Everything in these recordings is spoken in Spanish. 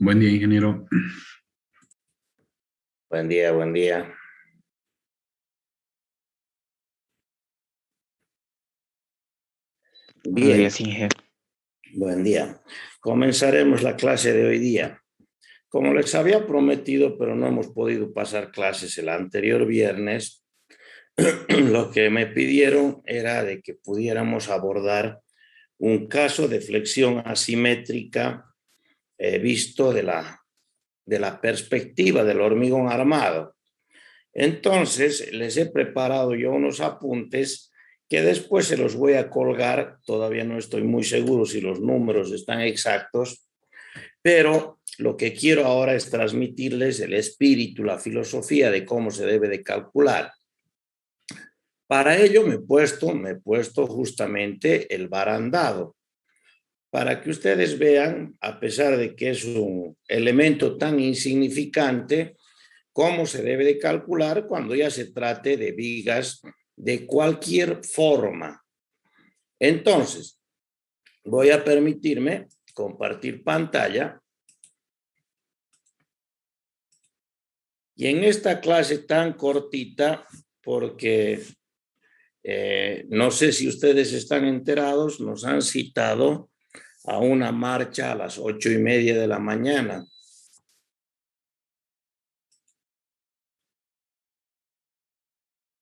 Buen día, ingeniero. Buen día, buen día. Buenos Bien, días, Inge. buen día. Comenzaremos la clase de hoy día. Como les había prometido, pero no hemos podido pasar clases el anterior viernes, lo que me pidieron era de que pudiéramos abordar un caso de flexión asimétrica visto de la perspectiva del hormigón armado. Entonces, les he preparado yo unos apuntes que después se los voy a colgar. Todavía no estoy muy seguro si los números están exactos, pero lo que quiero ahora es transmitirles el espíritu, la filosofía de cómo se debe de calcular. Para ello me he puesto justamente el barandado, para que ustedes vean, a pesar de que es un elemento tan insignificante, cómo se debe de calcular cuando ya se trate de vigas de cualquier forma. Entonces, voy a permitirme compartir pantalla. Y en esta clase tan cortita, porque no sé si ustedes están enterados, nos han citado a una marcha a las 8:30 de la mañana.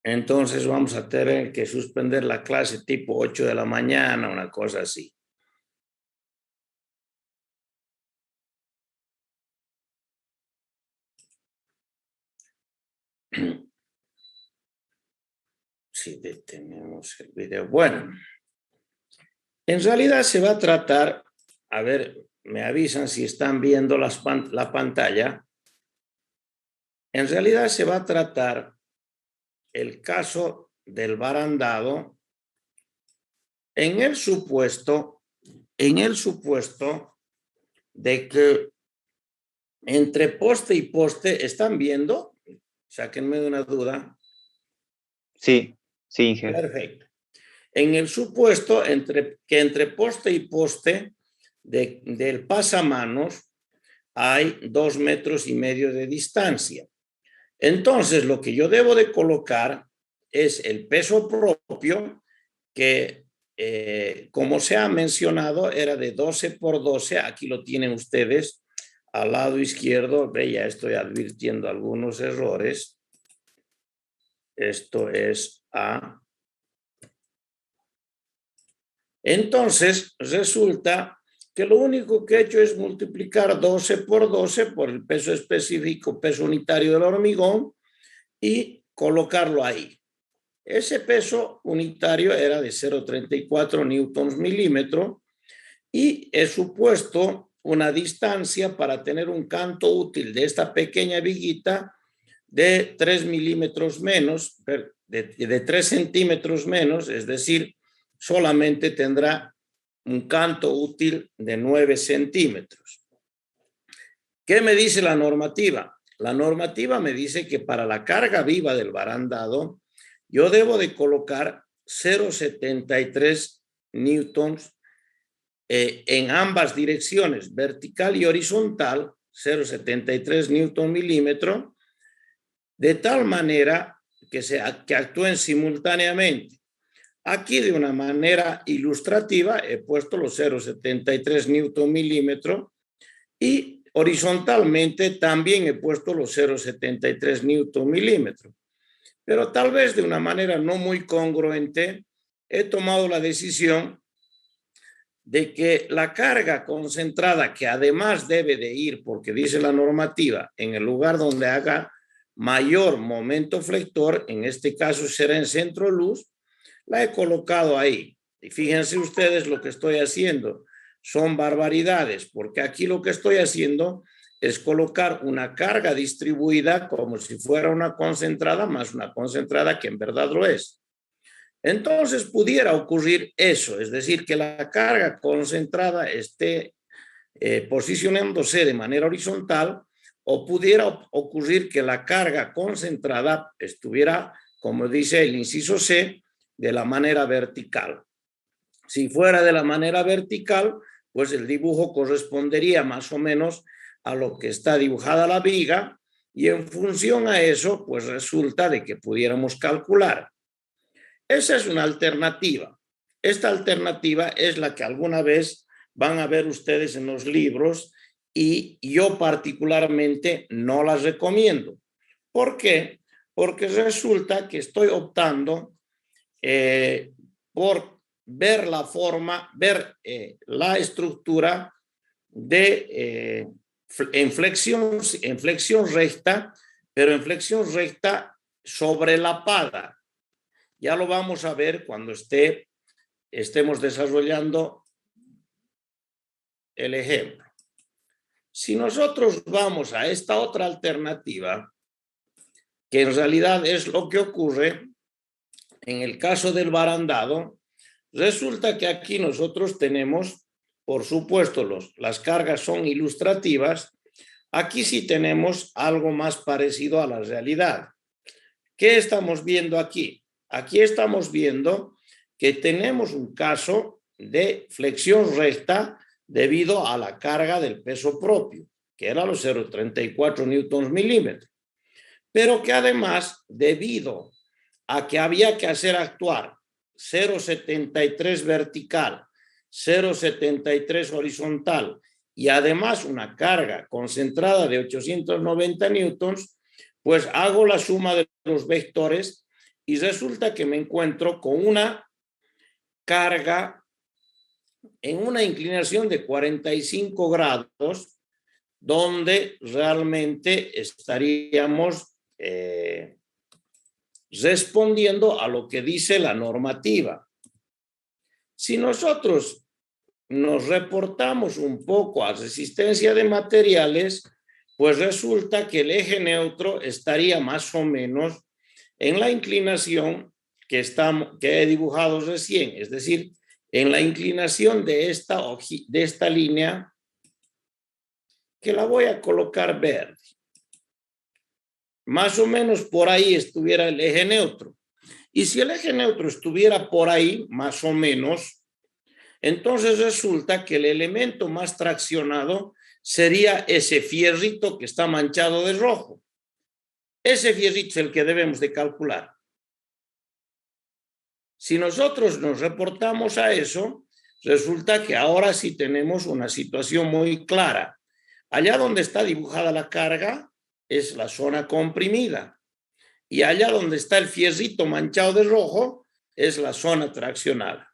Entonces vamos a tener que suspender la clase tipo 8 de la mañana, una cosa así. Si detenemos el video. Bueno, en realidad se va a tratar, a ver, me avisan si están viendo la pantalla. En realidad se va a tratar el caso del barandado en el supuesto de que entre poste y poste, ¿están viendo? Sáquenme de una duda. Sí, Inge. Perfecto. En el supuesto que entre poste y poste del pasamanos hay 2,5 metros de distancia. Entonces, lo que yo debo de colocar es el peso propio que, como se ha mencionado, era de 12 por 12. Aquí lo tienen ustedes al lado izquierdo. Ve, ya estoy advirtiendo algunos errores. Esto es A. Entonces, resulta que lo único que he hecho es multiplicar 12 por 12 por el peso específico, peso unitario del hormigón, y colocarlo ahí. Ese peso unitario era de 0,34 newtons milímetro y he supuesto una distancia para tener un canto útil de esta pequeña viguita de 3 milímetros menos, de 3 centímetros menos, es decir, solamente tendrá un canto útil de 9 centímetros. ¿Qué me dice la normativa? La normativa me dice que para la carga viva del barandado, yo debo de colocar 0,73 newtons en ambas direcciones, vertical y horizontal, 0,73 newton milímetro, de tal manera que actúen simultáneamente. Aquí, de una manera ilustrativa, he puesto los 0,73 newton milímetro y horizontalmente también he puesto los 0,73 newton milímetro. Pero tal vez de una manera no muy congruente, he tomado la decisión de que la carga concentrada, que además debe de ir, porque dice la normativa, en el lugar donde haga mayor momento flector, en este caso será en centro luz, la he colocado ahí. Y fíjense ustedes lo que estoy haciendo. Son barbaridades, porque aquí lo que estoy haciendo es colocar una carga distribuida como si fuera una concentrada, más una concentrada que en verdad lo es. Entonces pudiera ocurrir eso, es decir, que la carga concentrada esté posicionándose de manera horizontal, o pudiera ocurrir que la carga concentrada estuviera, como dice el inciso C, de la manera vertical. Si fuera de la manera vertical, pues el dibujo correspondería más o menos a lo que está dibujada la viga y en función a eso, pues resulta de que pudiéramos calcular. Esa es una alternativa. Esta alternativa es la que alguna vez van a ver ustedes en los libros y yo particularmente no las recomiendo. ¿Por qué? Porque resulta que estoy optando por ver la forma, ver la estructura de en flexión recta, pero en flexión recta sobre la pala. Ya lo vamos a ver cuando estemos desarrollando el ejemplo. Si nosotros vamos a esta otra alternativa, que en realidad es lo que ocurre en el caso del barandado, resulta que aquí nosotros tenemos, por supuesto, las cargas son ilustrativas. Aquí sí tenemos algo más parecido a la realidad. ¿Qué estamos viendo aquí? Aquí estamos viendo que tenemos un caso de flexión recta debido a la carga del peso propio, que era los 0,34 newtons milímetros, pero que además, debido a que había que hacer actuar 0,73 vertical, 0,73 horizontal y además una carga concentrada de 890 newtons, pues hago la suma de los vectores y resulta que me encuentro con una carga en una inclinación de 45 grados, donde realmente estaríamos respondiendo a lo que dice la normativa. Si nosotros nos reportamos un poco a resistencia de materiales, pues resulta que el eje neutro estaría más o menos en la inclinación que he dibujado recién, es decir, en la inclinación de esta línea, que la voy a colocar verde. Más o menos por ahí estuviera el eje neutro. Y si el eje neutro estuviera por ahí, más o menos, entonces resulta que el elemento más traccionado sería ese fierrito que está manchado de rojo. Ese fierrito es el que debemos de calcular. Si nosotros nos reportamos a eso, resulta que ahora sí tenemos una situación muy clara. Allá donde está dibujada la carga es la zona comprimida. Y allá donde está el fierrito manchado de rojo es la zona traccionada.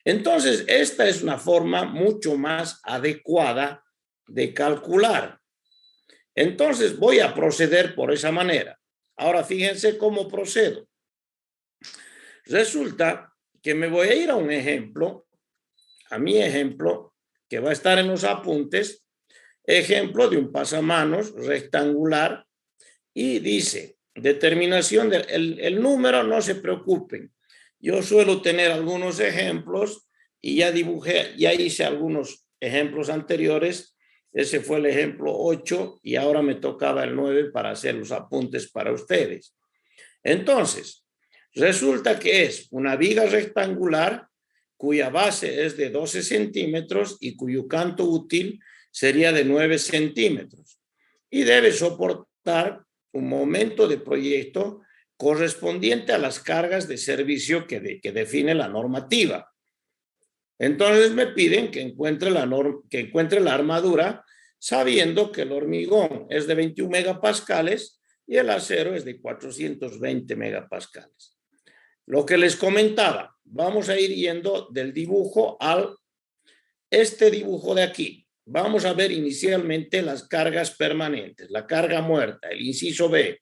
Entonces, esta es una forma mucho más adecuada de calcular. Entonces, voy a proceder por esa manera. Ahora, fíjense cómo procedo. Resulta que me voy a ir a un ejemplo, a mi ejemplo, que va a estar en los apuntes, ejemplo de un pasamanos rectangular, y dice, determinación del número, no se preocupen. Yo suelo tener algunos ejemplos y ya hice algunos ejemplos anteriores. Ese fue el ejemplo 8 y ahora me tocaba el 9 para hacer los apuntes para ustedes. Entonces, resulta que es una viga rectangular cuya base es de 12 centímetros y cuyo canto útil sería de 9 centímetros. Y debe soportar un momento de proyecto correspondiente a las cargas de servicio que define la normativa. Entonces me piden que encuentre la armadura, sabiendo que el hormigón es de 21 megapascales y el acero es de 420 megapascales. Lo que les comentaba, vamos a ir yendo del dibujo al este dibujo de aquí. Vamos a ver inicialmente las cargas permanentes, la carga muerta, el inciso B.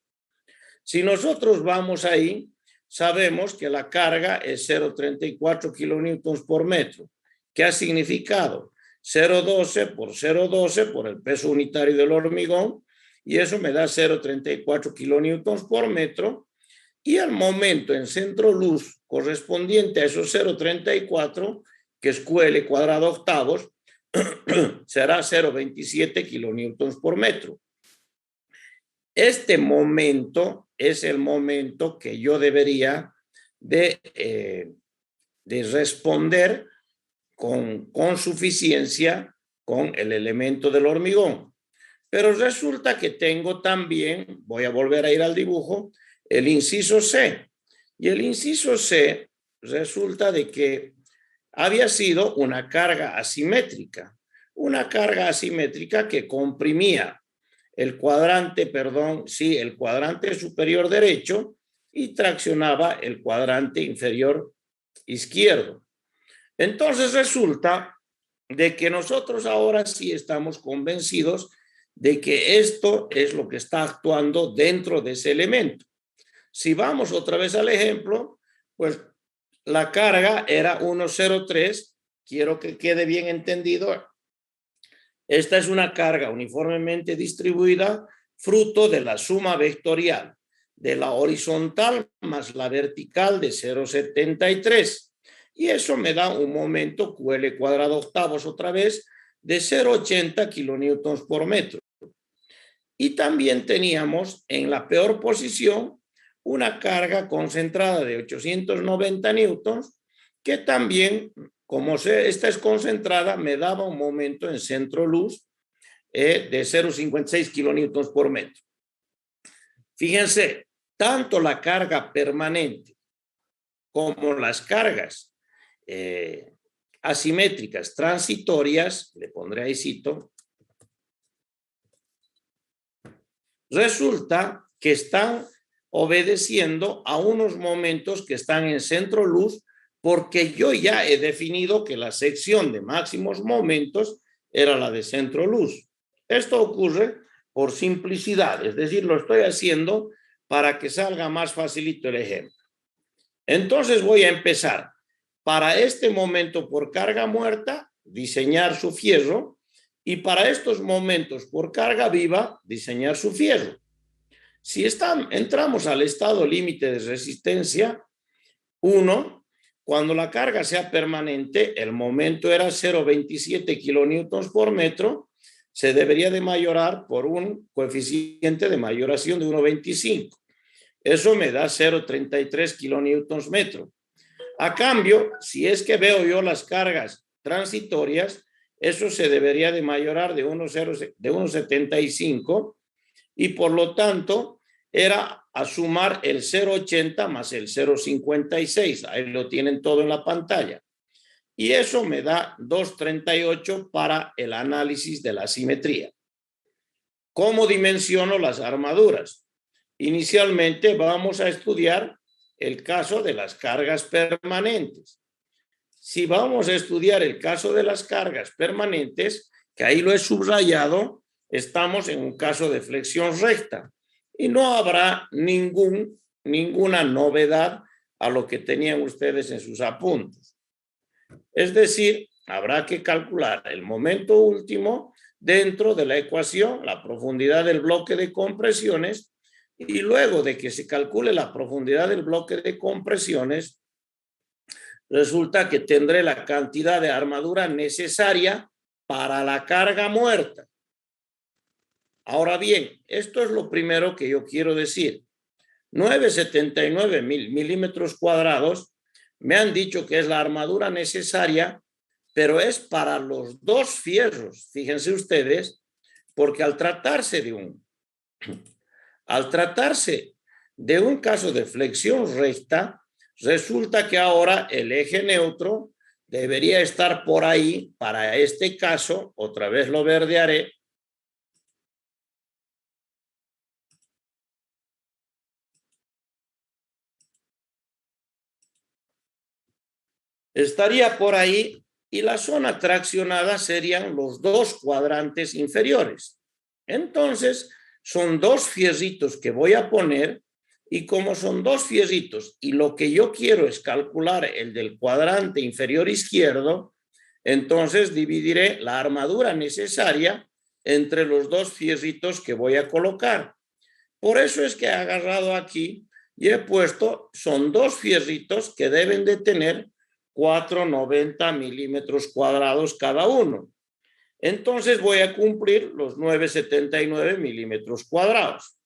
Si nosotros vamos ahí, sabemos que la carga es 0,34 kilonewtons por metro. ¿Qué ha significado? 0,12 por 0,12 por el peso unitario del hormigón, y eso me da 0,34 kilonewtons por metro. Y al momento en centro luz correspondiente a esos 0,34, que es QL cuadrado octavos, será 0,27 kilonewtons por metro. Este momento es el momento que yo debería de responder con suficiencia con el elemento del hormigón. Pero resulta que tengo también, voy a volver a ir al dibujo, el inciso C. Y el inciso C resulta de que había sido una carga asimétrica que comprimía el cuadrante, perdón, sí, el cuadrante superior derecho y traccionaba el cuadrante inferior izquierdo. Entonces resulta de que nosotros ahora sí estamos convencidos de que esto es lo que está actuando dentro de ese elemento. Si vamos otra vez al ejemplo, pues la carga era 1,03. Quiero que quede bien entendido. Esta es una carga uniformemente distribuida, fruto de la suma vectorial de la horizontal más la vertical de 0,73. Y eso me da un momento QL cuadrado octavos otra vez de 0,80 kilonewtons por metro. Y también teníamos en la peor posición una carga concentrada de 890 newtons, que también, como esta es concentrada, me daba un momento en centro luz de 0,56 kilonewtons por metro. Fíjense, tanto la carga permanente como las cargas asimétricas transitorias, le pondré ahí cito, resulta que están obedeciendo a unos momentos que están en centro luz, porque yo ya he definido que la sección de máximos momentos era la de centro luz. Esto ocurre por simplicidad, es decir, lo estoy haciendo para que salga más facilito el ejemplo. Entonces voy a empezar. Para este momento por carga muerta, diseñar su fierro, y para estos momentos por carga viva, diseñar su fierro. Si entramos al estado límite de resistencia 1, cuando la carga sea permanente, el momento era 0,27 kilonewtons por metro, se debería de mayorar por un coeficiente de mayoración de 1,25. Eso me da 0,33 kilonewtons metro. A cambio, si es que veo yo las cargas transitorias, eso se debería de mayorar de 1,75 y por lo tanto era a sumar el 0,80 más el 0,56. Ahí lo tienen todo en la pantalla. Y eso me da 2,38 para el análisis de la simetría. ¿Cómo dimensiono las armaduras? Inicialmente vamos a estudiar el caso de las cargas permanentes. Si vamos a estudiar el caso de las cargas permanentes, que ahí lo he subrayado, estamos en un caso de flexión recta y no habrá ninguna novedad a lo que tenían ustedes en sus apuntes. Es decir, habrá que calcular el momento último dentro de la ecuación, la profundidad del bloque de compresiones, y luego de que se calcule la profundidad del bloque de compresiones, resulta que tendré la cantidad de armadura necesaria para la carga muerta. Ahora bien, esto es lo primero que yo quiero decir. 979 milímetros cuadrados me han dicho que es la armadura necesaria, pero es para los dos fierros, fíjense ustedes, porque al tratarse de un caso de flexión recta, resulta que ahora el eje neutro debería estar por ahí. Para este caso, otra vez lo verdearé. Estaría por ahí y la zona traccionada serían los dos cuadrantes inferiores. Entonces, son dos fierritos que voy a poner, y como son dos fierritos y lo que yo quiero es calcular el del cuadrante inferior izquierdo, entonces dividiré la armadura necesaria entre los dos fierritos que voy a colocar. Por eso es que he agarrado aquí y he puesto, son dos fierritos que deben de tener 490 milímetros cuadrados cada uno. Entonces voy a cumplir los 979 milímetros cuadrados.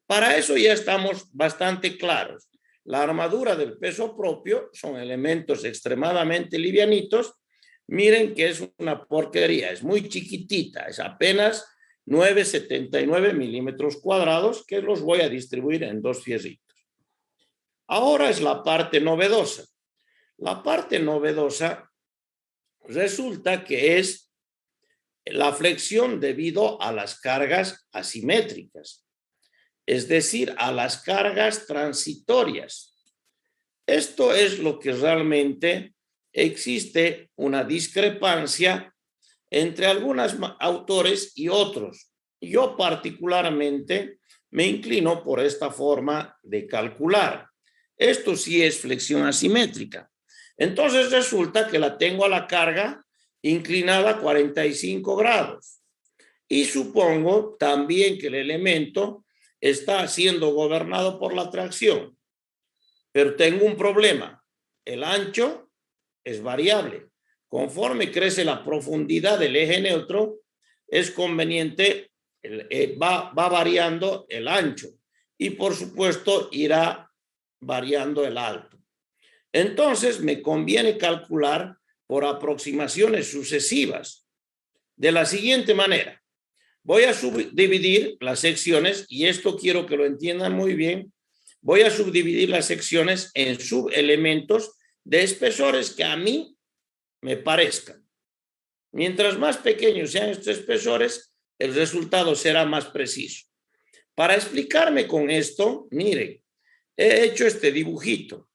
Para eso ya estamos bastante claros. La armadura del peso propio son elementos extremadamente livianitos. Miren que es una porquería, es muy chiquitita, es apenas 9,79 milímetros cuadrados, que los voy a distribuir en dos fierritos. Ahora es la parte novedosa. La parte novedosa resulta que es la flexión debido a las cargas asimétricas, es decir, a las cargas transitorias. Esto es lo que realmente existe una discrepancia entre algunos autores y otros. Yo particularmente me inclino por esta forma de calcular. Esto sí es flexión asimétrica. Entonces resulta que la tengo a la carga inclinada a 45 grados. Y supongo también que el elemento está siendo gobernado por la tracción. Pero tengo un problema. El ancho es variable. Conforme crece la profundidad del eje neutro, es conveniente, va variando el ancho y por supuesto irá variando el alto. Entonces me conviene calcular por aproximaciones sucesivas de la siguiente manera. Voy a subdividir las secciones, y esto quiero que lo entiendan muy bien. Voy a subdividir las secciones en subelementos de espesores que a mí me parezcan. Mientras más pequeños sean estos espesores, el resultado será más preciso. Para explicarme con esto, miren, he hecho este dibujito.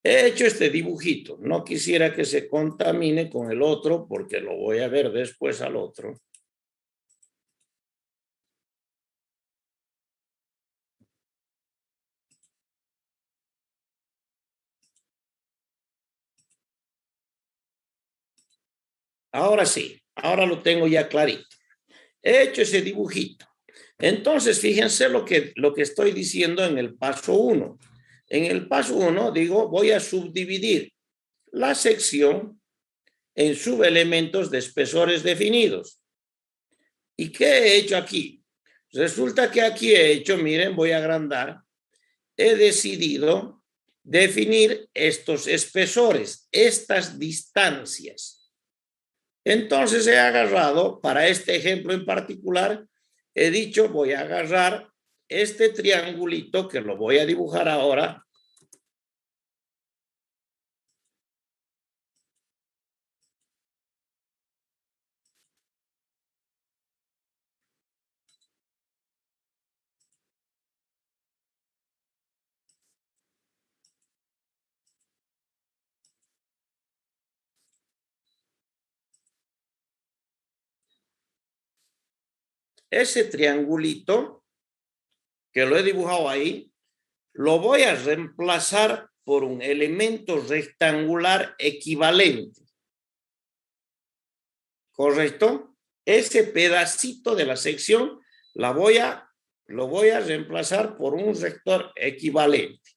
He hecho este dibujito. No quisiera que se contamine con el otro porque lo voy a ver después al otro. Ahora sí, ahora lo tengo ya clarito. He hecho ese dibujito. Entonces, fíjense lo que estoy diciendo en el paso 1. En el paso 1 digo, voy a subdividir la sección en subelementos de espesores definidos. ¿Y qué he hecho aquí? Resulta que aquí he hecho, miren, voy a agrandar, he decidido definir estos espesores, estas distancias. Entonces he agarrado, para este ejemplo en particular, he dicho, voy a agarrar este triangulito que lo voy a dibujar ahora. Ese triangulito que lo he dibujado ahí, lo voy a reemplazar por un elemento rectangular equivalente. ¿Correcto? Ese pedacito de la sección lo voy a reemplazar por un sector equivalente.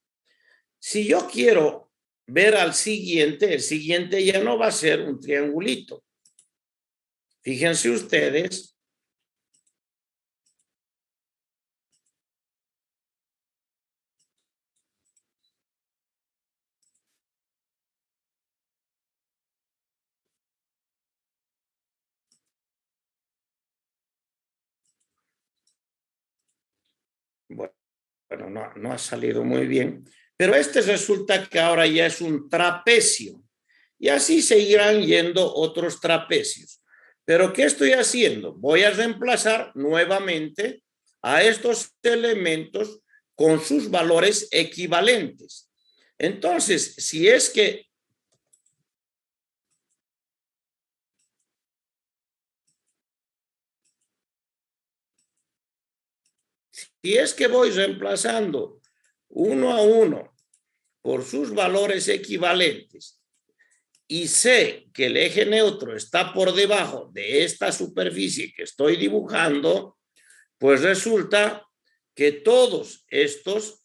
Si yo quiero ver al siguiente, el siguiente ya no va a ser un triangulito. Fíjense ustedes. Bueno, no ha salido muy bien, pero este resulta que ahora ya es un trapecio y así seguirán yendo otros trapecios. Pero ¿qué estoy haciendo? Voy a reemplazar nuevamente a estos elementos con sus valores equivalentes. Entonces, si es que voy reemplazando uno a uno por sus valores equivalentes y sé que el eje neutro está por debajo de esta superficie que estoy dibujando, pues resulta que todos estos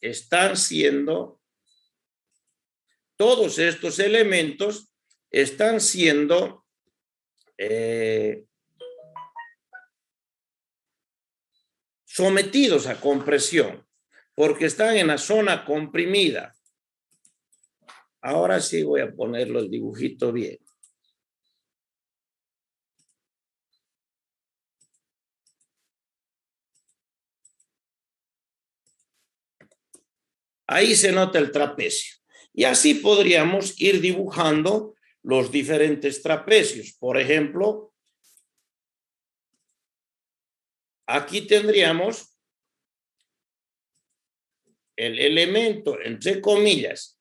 elementos están siendo sometidos a compresión porque están en la zona comprimida. Ahora sí voy a ponerlo el dibujito bien. Ahí se nota el trapecio. Y así podríamos ir dibujando los diferentes trapecios. Por ejemplo, aquí tendríamos el elemento, entre comillas,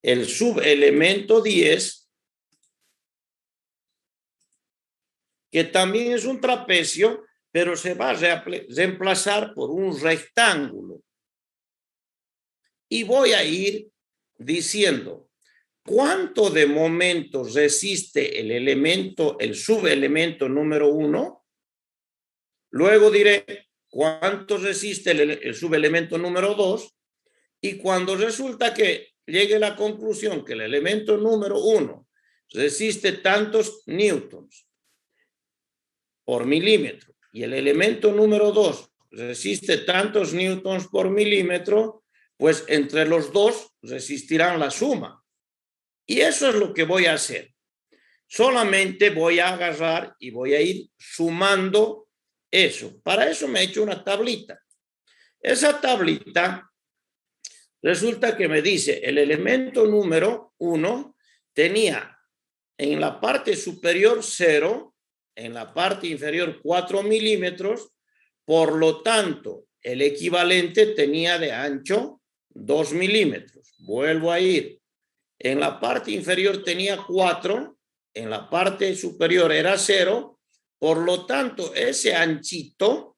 el subelemento 10, que también es un trapecio, pero se va a reemplazar por un rectángulo. Y voy a ir diciendo cuánto de momentos resiste el elemento, el subelemento número 1. Luego diré cuánto resiste el subelemento número 2. Y cuando resulta que llegue a la conclusión que el elemento número 1 resiste tantos newtons por milímetro y el elemento número 2 resiste tantos newtons por milímetro, pues entre los dos resistirán la suma. Y eso es lo que voy a hacer. Solamente voy a agarrar y voy a ir sumando eso. Para eso me he hecho una tablita. Esa tablita resulta que me dice el elemento número 1 tenía en la parte superior 0, en la parte inferior 4 milímetros, por lo tanto el equivalente tenía de ancho 2 milímetros. Vuelvo a ir. En la parte inferior tenía 4, en la parte superior era 0, por lo tanto ese anchito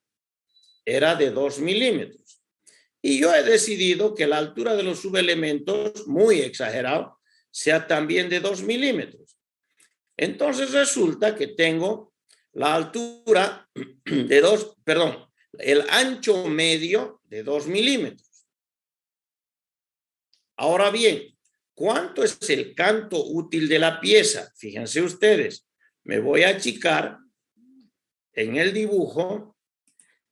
era de 2 milímetros. Y yo he decidido que la altura de los subelementos, muy exagerado, sea también de 2 milímetros. Entonces resulta que tengo la altura de 2, perdón, el ancho medio de 2 milímetros. Ahora bien, ¿cuánto es el canto útil de la pieza? Fíjense ustedes, me voy a achicar en el dibujo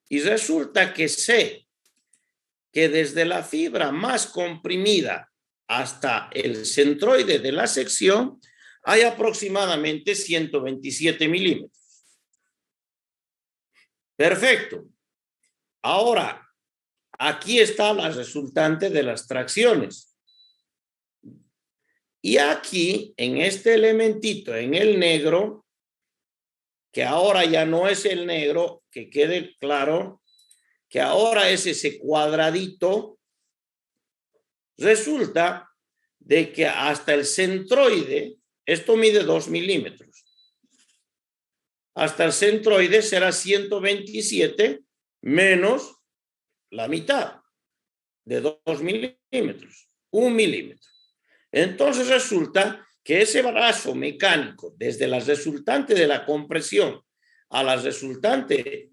y resulta que sé que desde la fibra más comprimida hasta el centroide de la sección hay aproximadamente 127 milímetros. Perfecto. Ahora, aquí está la resultante de las tracciones. Y aquí, en este elementito, en el negro, que ahora ya no es el negro, que quede claro, que ahora es ese cuadradito, resulta de que hasta el centroide, esto mide 2 milímetros, hasta el centroide será 127 menos la mitad de 2 milímetros, 1 milímetro. Entonces resulta que ese brazo mecánico, desde la resultante de la compresión a la resultante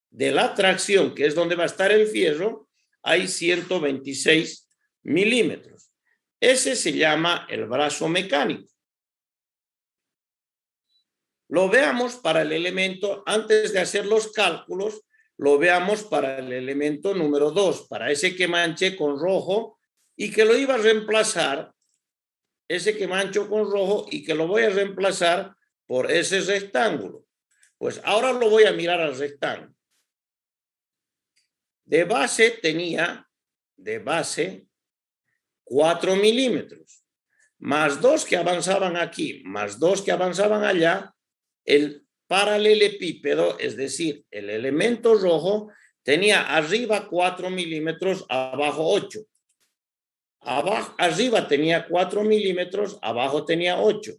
de la tracción, que es donde va a estar el fierro, hay 126 milímetros. Ese se llama el brazo mecánico. Lo veamos para el elemento, antes de hacer los cálculos, lo veamos para el elemento número 2, para ese que manché con rojo y que lo iba a reemplazar, ese que mancho con rojo y que lo voy a reemplazar por ese rectángulo. Pues ahora lo voy a mirar al rectángulo. De base tenía, 4 milímetros, más 2 que avanzaban aquí, más 2 que avanzaban allá, el paralelepípedo, es decir, el elemento rojo, tenía arriba 4 milímetros, abajo 8. Arriba tenía 4 milímetros, abajo tenía 8.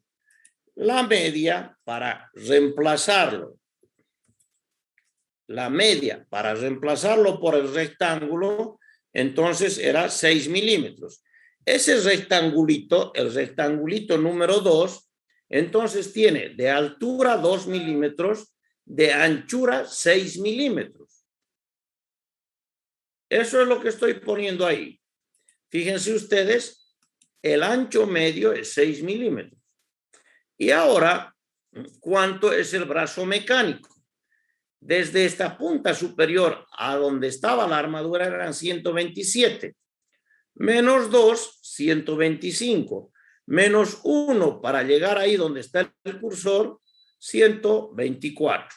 La media para reemplazarlo, por el rectángulo, entonces era 6 milímetros. Ese rectangulito, el rectangulito número 2, entonces tiene de altura 2 milímetros, de anchura 6 milímetros. Eso es lo que estoy poniendo ahí. Fíjense ustedes, el ancho medio es 6 milímetros. Y ahora, ¿cuánto es el brazo mecánico? Desde esta punta superior a donde estaba la armadura eran 127. Menos 2, 125. menos 1 para llegar ahí donde está el cursor, 124.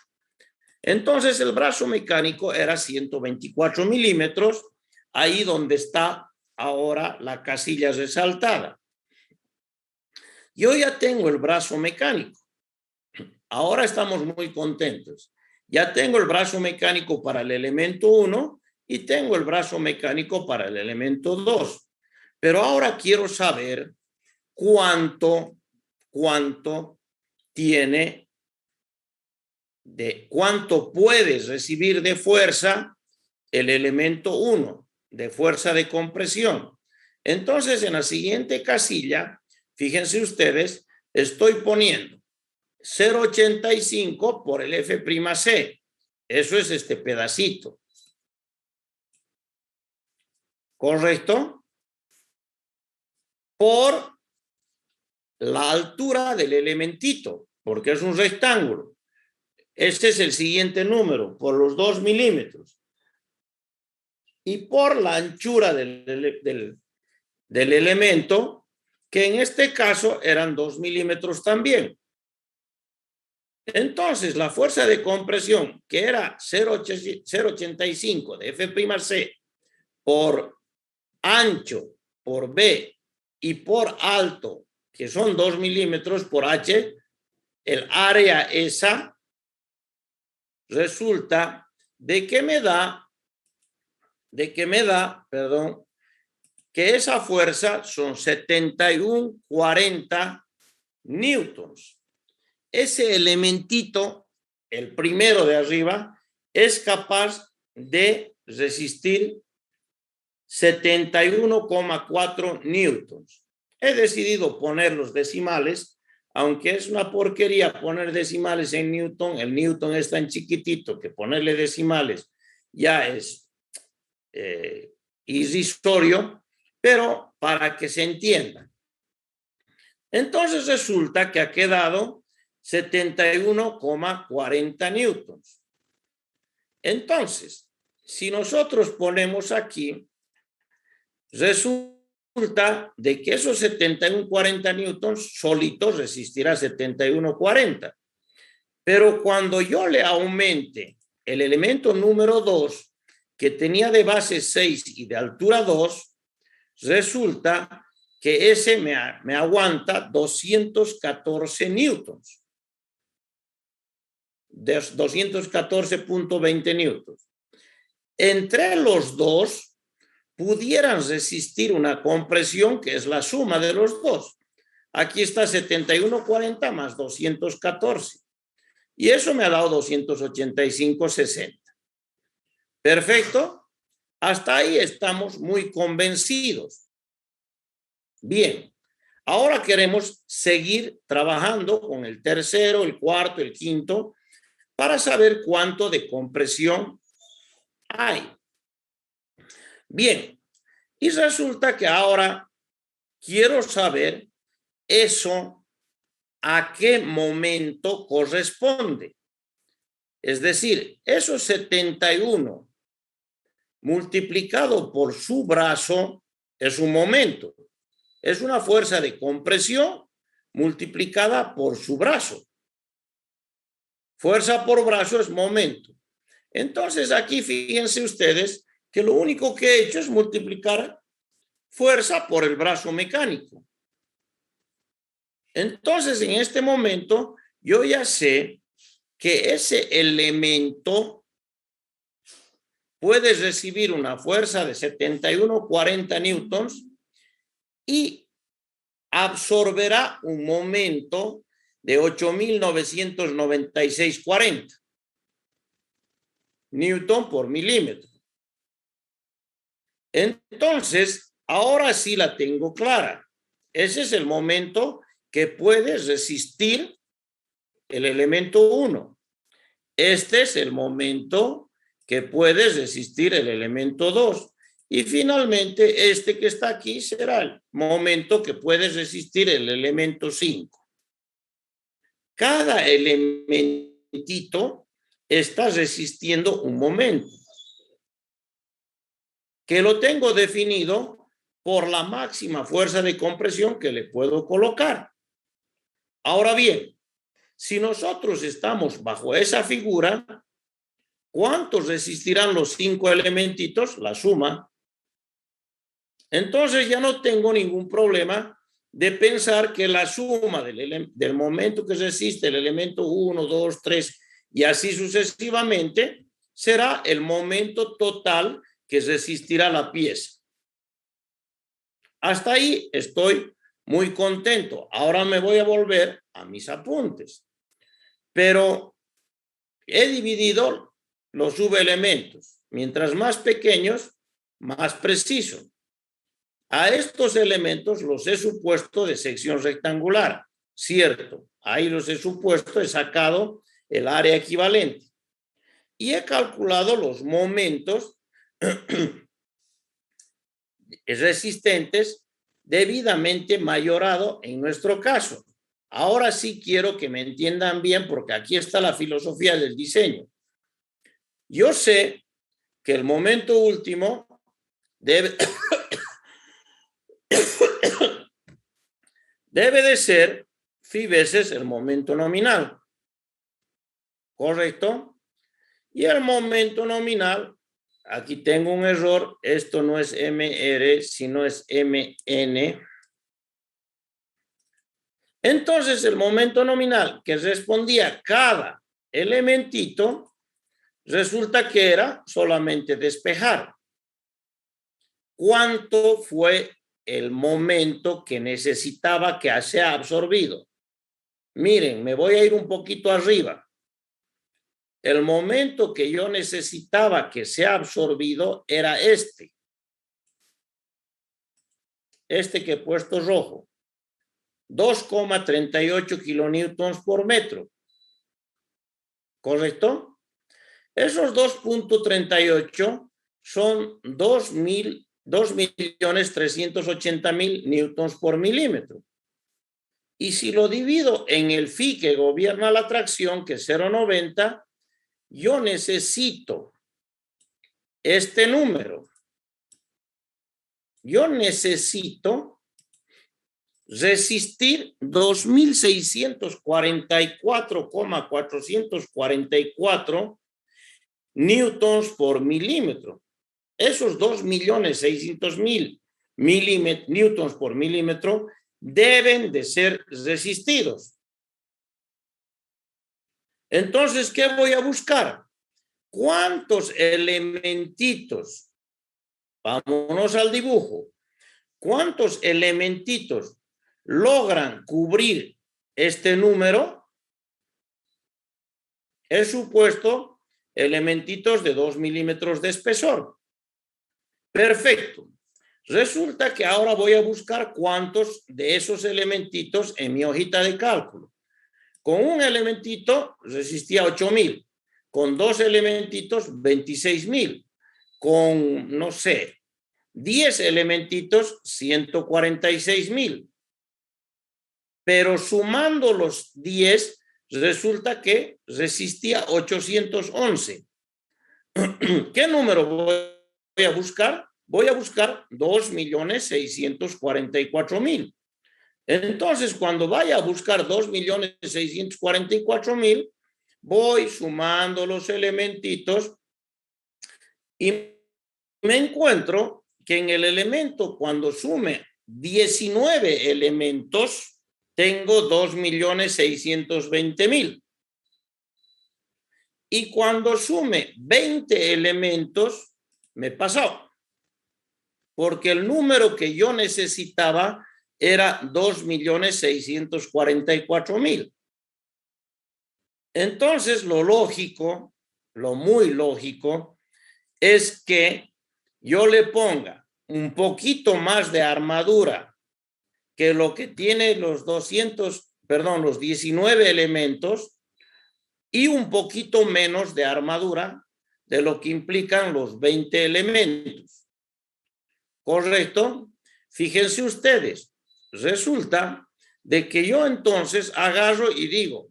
Entonces el brazo mecánico era 124 milímetros, ahí donde está ahora la casilla resaltada. Yo ya tengo el brazo mecánico. Ahora estamos muy contentos. Ya tengo el brazo mecánico para el elemento 1 y tengo el brazo mecánico para el elemento 2. Pero ahora quiero saber cuánto tiene cuánto puedes recibir de fuerza el elemento 1, de fuerza de compresión. Entonces, en la siguiente casilla, fíjense ustedes, estoy poniendo 0,85 por el F'C. Eso es este pedacito. ¿Correcto? Por la altura del elementito, porque es un rectángulo. Este es el siguiente número, por los 2 milímetros. Y por la anchura del elemento, que en este caso eran 2 milímetros también. Entonces, la fuerza de compresión, que era 0,85 de F'C por ancho, por B, y por alto, que son 2 milímetros por H, el área esa resulta de que me da, perdón, que esa fuerza son 71,40 newtons. Ese elementito, el primero de arriba, es capaz de resistir 71,4 newtons. He decidido poner los decimales, aunque es una porquería poner decimales en newton. El newton es tan chiquitito que ponerle decimales ya es irrisorio, pero para que se entienda. Entonces resulta que ha quedado 71,40 newtons. Entonces, si nosotros ponemos aquí, resulta de que esos 71,40 newtons solitos resistirá 71,40. Pero cuando yo le aumente el elemento número 2, que tenía de base 6 y de altura 2, resulta que ese me aguanta 214 newtons. 214,20 newtons. Entre los dos pudieran resistir una compresión que es la suma de los dos. Aquí está 71,40 más 214. Y eso me ha dado 285,60. Perfecto. Hasta ahí estamos muy convencidos. Bien. Ahora queremos seguir trabajando con el tercero, el cuarto, el quinto, para saber cuánto de compresión hay. Bien. Y resulta que ahora quiero saber eso a qué momento corresponde. Es decir, esos 71 multiplicado por su brazo es un momento. Es una fuerza de compresión multiplicada por su brazo. Fuerza por brazo es momento. Entonces aquí fíjense ustedes que lo único que he hecho es multiplicar fuerza por el brazo mecánico. Entonces en este momento yo ya sé que ese elemento puede recibir una fuerza de 71,40 newtons y absorberá un momento de 8.996,40 newton por milímetro. Entonces, ahora sí la tengo clara. Ese es el momento que puede resistir el elemento 1. Este es el momento que puede resistir el elemento 2. Y finalmente, este que está aquí será el momento que puede resistir el elemento 5. Cada elementito está resistiendo un momento, que lo tengo definido por la máxima fuerza de compresión que le puedo colocar. Ahora bien, si nosotros estamos bajo esa figura, ¿cuántos resistirán los 5 elementitos? La suma. Entonces ya no tengo ningún problema de pensar que la suma del momento que resiste el elemento 1, 2, 3 y así sucesivamente será el momento total que resistirá la pieza. Hasta ahí estoy muy contento. Ahora me voy a volver a mis apuntes. Pero he dividido los subelementos. Mientras más pequeños, más preciso. A estos elementos los he supuesto de sección rectangular. Cierto, ahí los he supuesto, he sacado el área equivalente. Y he calculado los momentos resistentes debidamente mayorado en nuestro caso. Ahora sí quiero que me entiendan bien porque aquí está la filosofía del diseño. Yo sé que el momento último debe de ser phi veces el momento nominal. ¿Correcto? Y el momento nominal, aquí tengo un error, esto no es MR, sino es MN. Entonces, el momento nominal que respondía cada elementito, resulta que era solamente despejar. ¿Cuánto fue el momento que necesitaba que sea absorbido? Miren, me voy a ir un poquito arriba. El momento que yo necesitaba que sea absorbido era este. Este que he puesto rojo. 2,38 kilonewtons por metro. ¿Correcto? Esos 2,38 son 2.380.000 newtons por milímetro. Y si lo divido en el phi que gobierna la tracción, que es 0,90, yo necesito este número. Yo necesito resistir 2.644,444 newtons por milímetro. Esos 2.600.000 newtons por milímetro deben de ser resistidos. Entonces, ¿qué voy a buscar? ¿Cuántos elementitos? Vámonos al dibujo. ¿Cuántos elementitos logran cubrir este número? He supuesto elementitos de 2 milímetros de espesor. Perfecto. Resulta que ahora voy a buscar cuántos de esos elementitos en mi hojita de cálculo. Con un elementito resistía 8.000. Con dos elementitos, 26.000. Con, no sé, 10 elementitos, 146.000. Pero sumando los 10, resulta que resistía 811. ¿Qué número voy a buscar? Voy a buscar 2.644.000. Entonces, cuando vaya a buscar 2.644.000, voy sumando los elementitos y me encuentro que en el elemento, cuando sume 19 elementos, tengo 2.620.000. Y cuando sume 20 elementos, me he pasado. Porque el número que yo necesitaba era 2.644.000. Entonces, lo lógico, lo muy lógico, es que yo le ponga un poquito más de armadura que lo que tiene los 19 elementos y un poquito menos de armadura de lo que implican los 20 elementos. ¿Correcto? Fíjense ustedes, resulta de que yo entonces agarro y digo,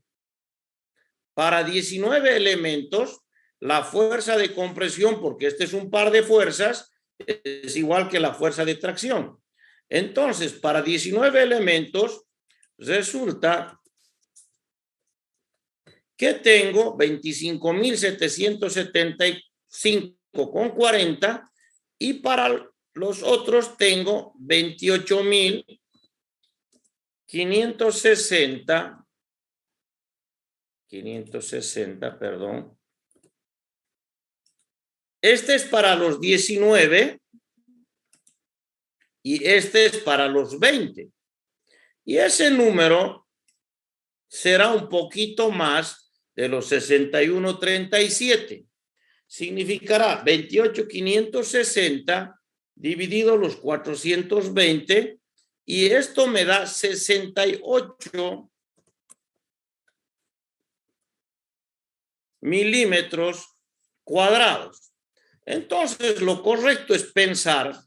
para 19 elementos, la fuerza de compresión, porque este es un par de fuerzas, es igual que la fuerza de tracción. Entonces, para 19 elementos, resulta que tengo 25.775,40 y para los otros tengo 560, perdón. Este es para los 19 y este es para los 20. Y ese número será un poquito más de los 6137. Significará 28.560 dividido los 420 y esto me da 68 milímetros cuadrados. Entonces, lo correcto es pensar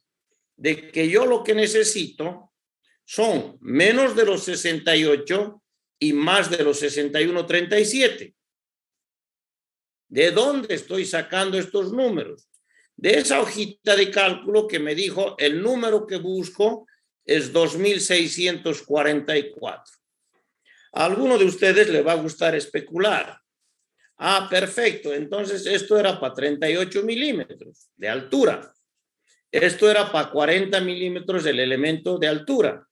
de que yo lo que necesito son menos de los 68 y más de los 6137. ¿De dónde estoy sacando estos números? De esa hojita de cálculo que me dijo el número que busco es 2644. A alguno de ustedes le va a gustar especular. Ah, perfecto. Entonces esto era para 38 milímetros de altura. Esto era para 40 milímetros del elemento de altura.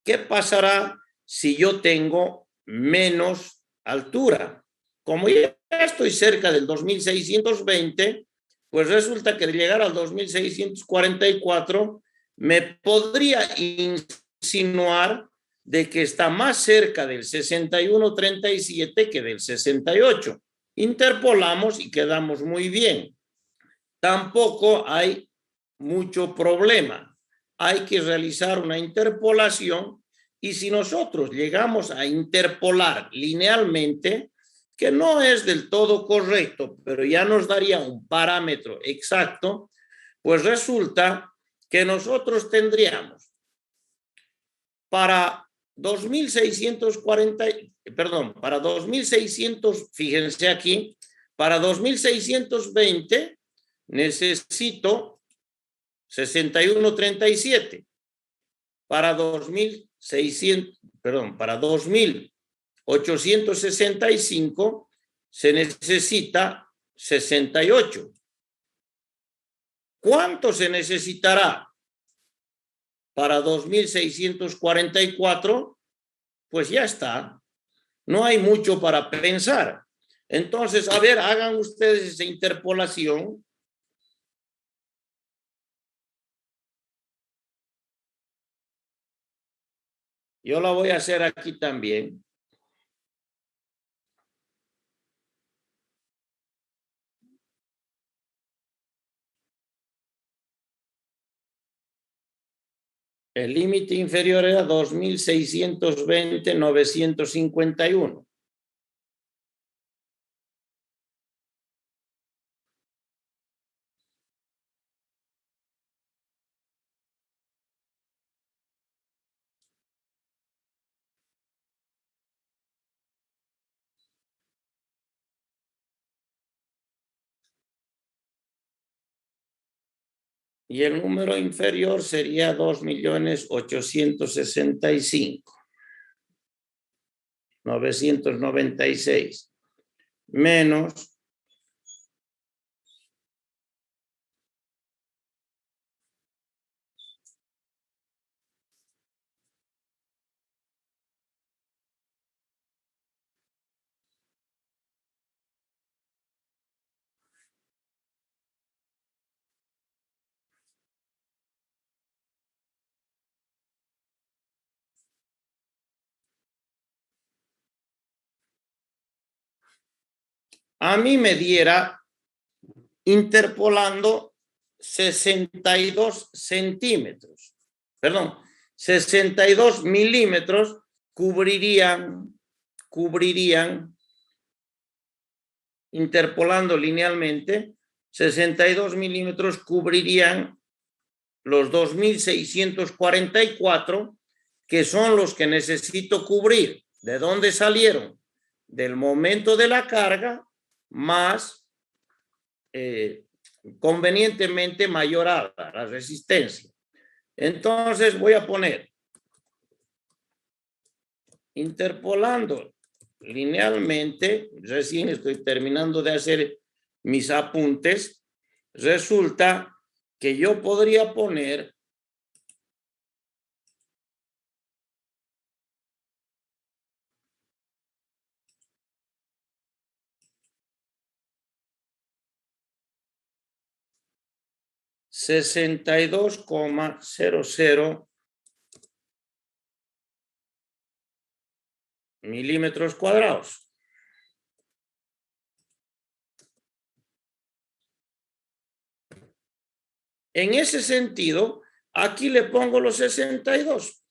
¿Qué pasará si yo tengo menos altura? Como ya estoy cerca del 2620, pues resulta que al llegar al 2644 me podría insinuar de que está más cerca del 6137 que del 68. Interpolamos y quedamos muy bien. Tampoco hay mucho problema. Hay que realizar una interpolación y si nosotros llegamos a interpolar linealmente, que no es del todo correcto, pero ya nos daría un parámetro exacto, pues resulta que nosotros tendríamos para 2600, fíjense aquí, para 2620 necesito 6137. Para 2865 se necesita 68. ¿Cuánto se necesitará para 2644? Pues ya está. No hay mucho para pensar. Entonces, a ver, hagan ustedes esa interpolación. Yo la voy a hacer aquí también. El límite inferior era 2620,951. Y el número inferior sería 2.865,996 menos a mí me diera interpolando 62 centímetros, perdón, 62 milímetros cubrirían, interpolando linealmente, 62 milímetros cubrirían los 2644, que son los que necesito cubrir. ¿De dónde salieron? Del momento de la carga más convenientemente mayor a la resistencia. Entonces voy a poner, interpolando linealmente, recién estoy terminando de hacer mis apuntes, resulta que yo podría poner (62,00 milímetros cuadrados. En ese sentido, aquí le pongo los 62.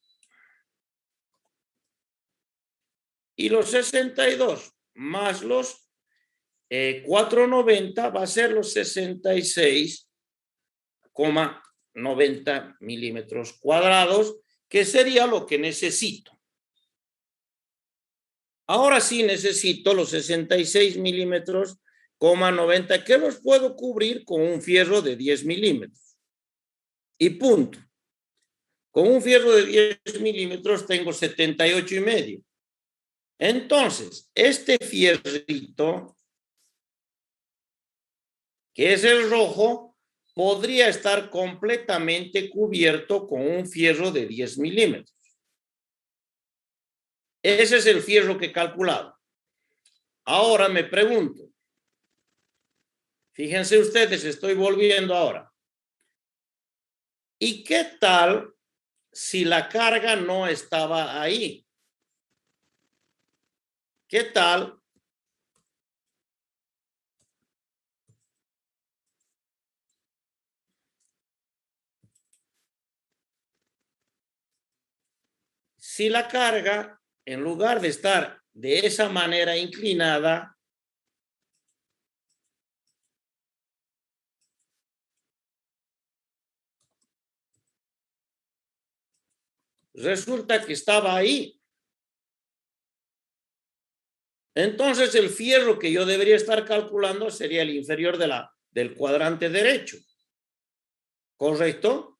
Y los 62 más los 490 va a ser los 66,90 milímetros cuadrados, que sería lo que necesito. Ahora sí necesito los 66 milímetros, 90, que los puedo cubrir con un fierro de 10 milímetros. Y punto. Con un fierro de 10 milímetros tengo 78,5. Entonces, este fierrito, que es el rojo, podría estar completamente cubierto con un fierro de 10 milímetros. Ese es el fierro que he calculado. Ahora me pregunto, fíjense ustedes, estoy volviendo ahora. ¿Y qué tal si la carga no estaba ahí? ¿Qué tal si la carga, en lugar de estar de esa manera inclinada, resulta que estaba ahí? Entonces el fierro que yo debería estar calculando sería el inferior del cuadrante derecho. ¿Correcto?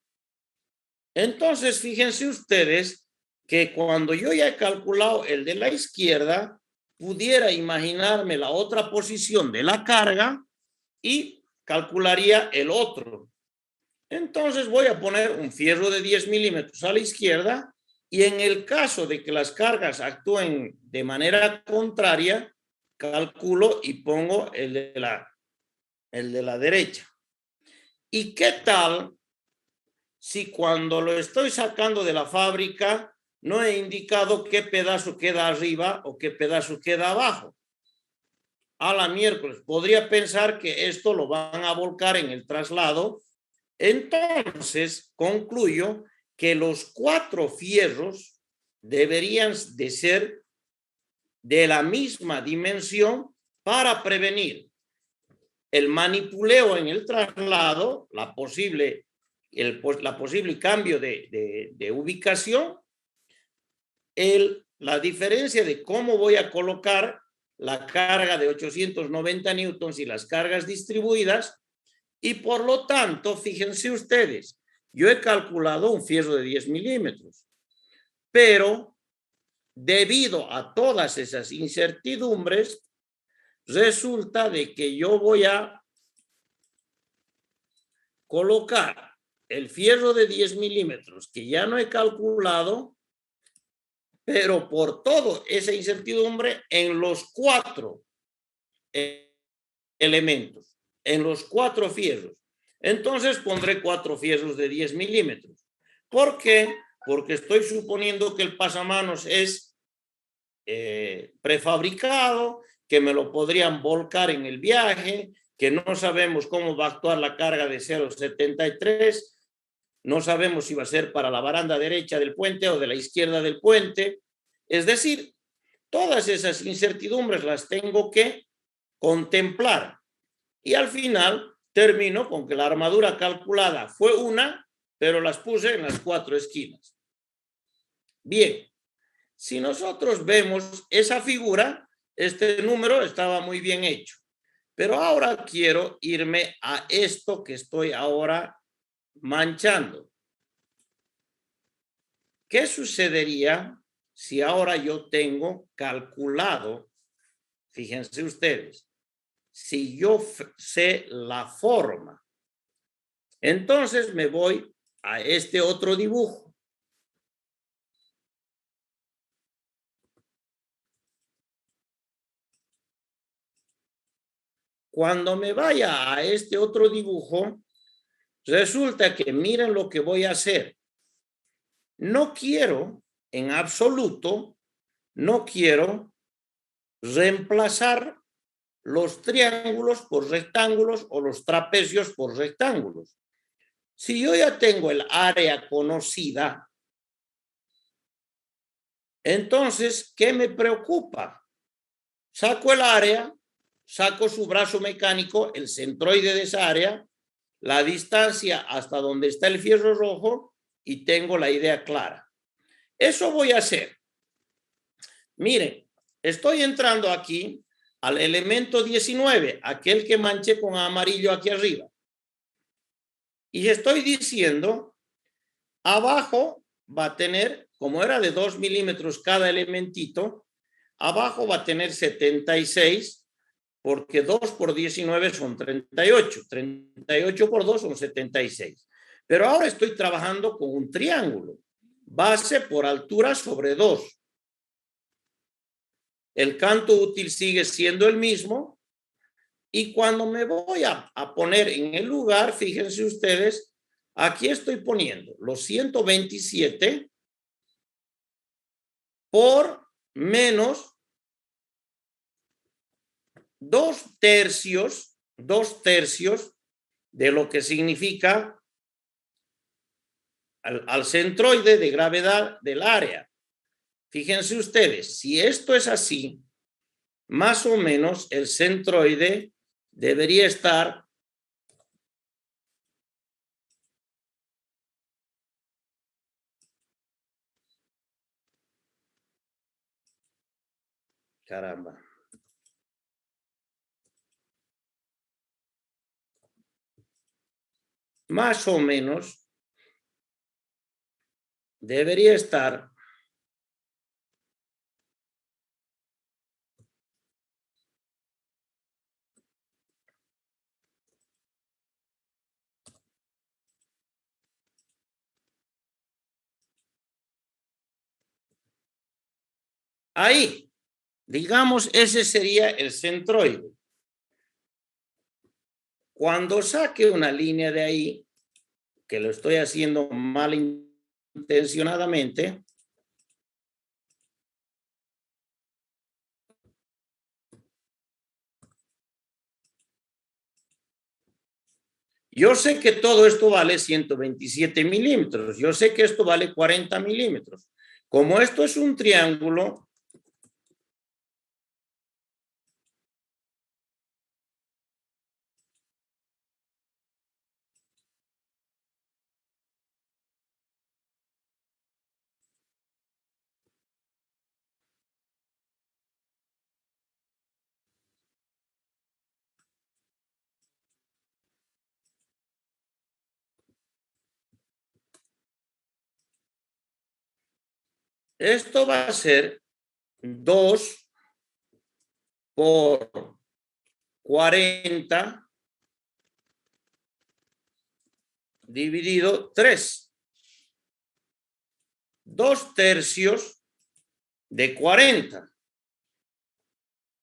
Entonces fíjense ustedes que cuando yo ya he calculado el de la izquierda, pudiera imaginarme la otra posición de la carga y calcularía el otro. Entonces voy a poner un fierro de 10 milímetros a la izquierda y en el caso de que las cargas actúen de manera contraria, calculo y pongo el de la derecha. ¿Y qué tal si cuando lo estoy sacando de la fábrica no he indicado qué pedazo queda arriba o qué pedazo queda abajo? A la miércoles, podría pensar que esto lo van a volcar en el traslado. Entonces, concluyo que los 4 fierros deberían de ser de la misma dimensión para prevenir el manipuleo en el traslado, la posible cambio de ubicación, la diferencia de cómo voy a colocar la carga de 890 newtons y las cargas distribuidas. Y por lo tanto, fíjense ustedes, yo he calculado un fierro de 10 milímetros, pero debido a todas esas incertidumbres, resulta de que yo voy a colocar el fierro de 10 milímetros que ya no he calculado, pero por toda esa incertidumbre en los 4 elementos, en los 4 fierros. Entonces pondré 4 fierros de 10 milímetros. ¿Por qué? Porque estoy suponiendo que el pasamanos es prefabricado, que me lo podrían volcar en el viaje, que no sabemos cómo va a actuar la carga de 0,73, no sabemos si va a ser para la baranda derecha del puente o de la izquierda del puente. Es decir, todas esas incertidumbres las tengo que contemplar. Y al final termino con que la armadura calculada fue una, pero las puse en las 4 esquinas. Bien, si nosotros vemos esa figura, este número estaba muy bien hecho. Pero ahora quiero irme a esto que estoy ahora manchando. ¿Qué sucedería si ahora yo tengo calculado, fíjense ustedes, si yo sé la forma? Entonces me voy a este otro dibujo. Cuando me vaya a este otro dibujo, resulta que miren lo que voy a hacer. No quiero, en absoluto, no quiero reemplazar los triángulos por rectángulos o los trapecios por rectángulos. Si yo ya tengo el área conocida, entonces, ¿qué me preocupa? Saco el área, saco su brazo mecánico, el centroide de esa área, la distancia hasta donde está el fierro rojo y tengo la idea clara. Eso voy a hacer. Miren, estoy entrando aquí al elemento 19, aquel que manché con amarillo aquí arriba. Y estoy diciendo, abajo va a tener, como era de 2 milímetros cada elementito, abajo va a tener 76, porque 2 por 19 son 38. 38 por 2 son 76. Pero ahora estoy trabajando con un triángulo. Base por altura sobre 2. El canto útil sigue siendo el mismo. Y cuando me voy a poner en el lugar, fíjense ustedes, aquí estoy poniendo los 127 por menos 2 tercios de lo que significa al centroide de gravedad del área. Fíjense ustedes, si esto es así, más o menos el centroide debería estar caramba. Más o menos debería estar ahí. Digamos, ese sería el centroide. Cuando saque una línea de ahí, que lo estoy haciendo malintencionadamente, yo sé que todo esto vale 127 milímetros. Yo sé que esto vale 40 milímetros. Como esto es un triángulo, esto va a ser 2 por 40 dividido 3. 2 tercios de 40.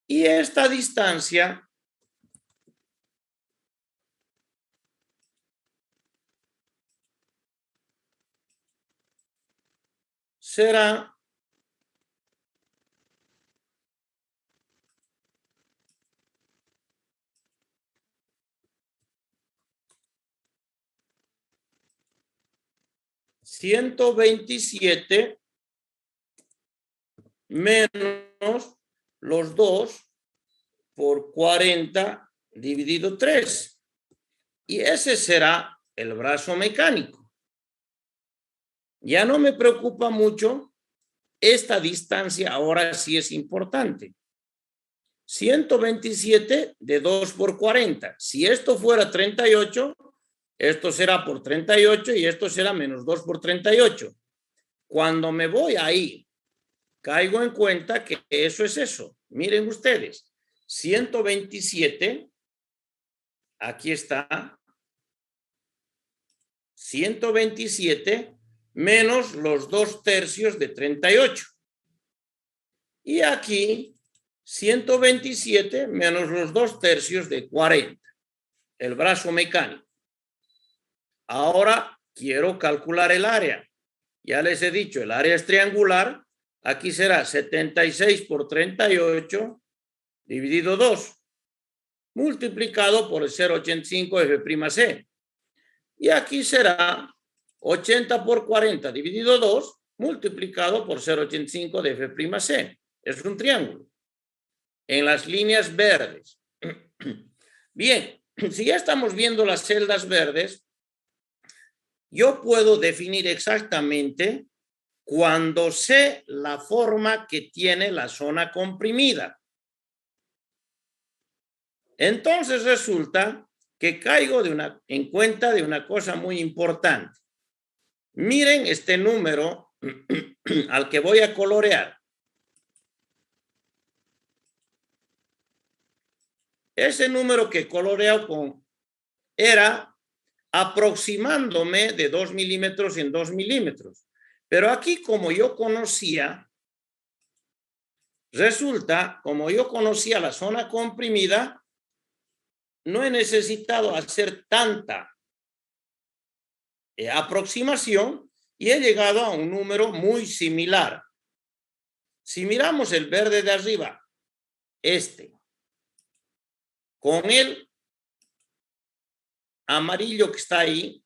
Y esta distancia será 127 menos los 2 por 40 dividido 3. Y ese será el brazo mecánico. Ya no me preocupa mucho. Esta distancia ahora sí es importante. 127 de 2 por 40. Si esto fuera 38, esto será por 38 y esto será menos 2 por 38. Cuando me voy ahí, caigo en cuenta que eso es eso. Miren ustedes, 127, aquí está, 127 menos los 2/3 de 38. Y aquí, 127 menos los 2/3 de 40, el brazo mecánico. Ahora quiero calcular el área. Ya les he dicho, el área es triangular. Aquí será 76 por 38 dividido 2, multiplicado por el 0,85 F'C. Y aquí será 80 por 40 dividido 2, multiplicado por 0,85 de F'C. Es un triángulo. En las líneas verdes. Bien, si ya estamos viendo las celdas verdes, yo puedo definir exactamente cuando sé la forma que tiene la zona comprimida. Entonces resulta que caigo en cuenta de una cosa muy importante. Miren este número al que voy a colorear. Ese número que coloreo era aproximándome de 2 milímetros en 2 milímetros. Pero aquí, como yo conocía, resulta, como yo conocía la zona comprimida, no he necesitado hacer tanta aproximación y he llegado a un número muy similar. Si miramos el verde de arriba, con el amarillo que está ahí,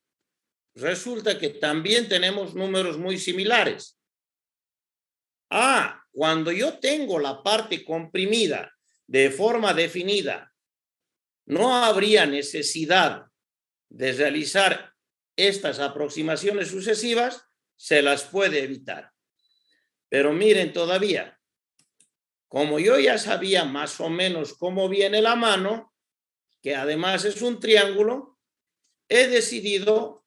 resulta que también tenemos números muy similares. Cuando yo tengo la parte comprimida de forma definida, no habría necesidad de realizar estas aproximaciones sucesivas, se las puede evitar. Pero miren todavía, como yo ya sabía más o menos cómo viene la mano, que además es un triángulo, he decidido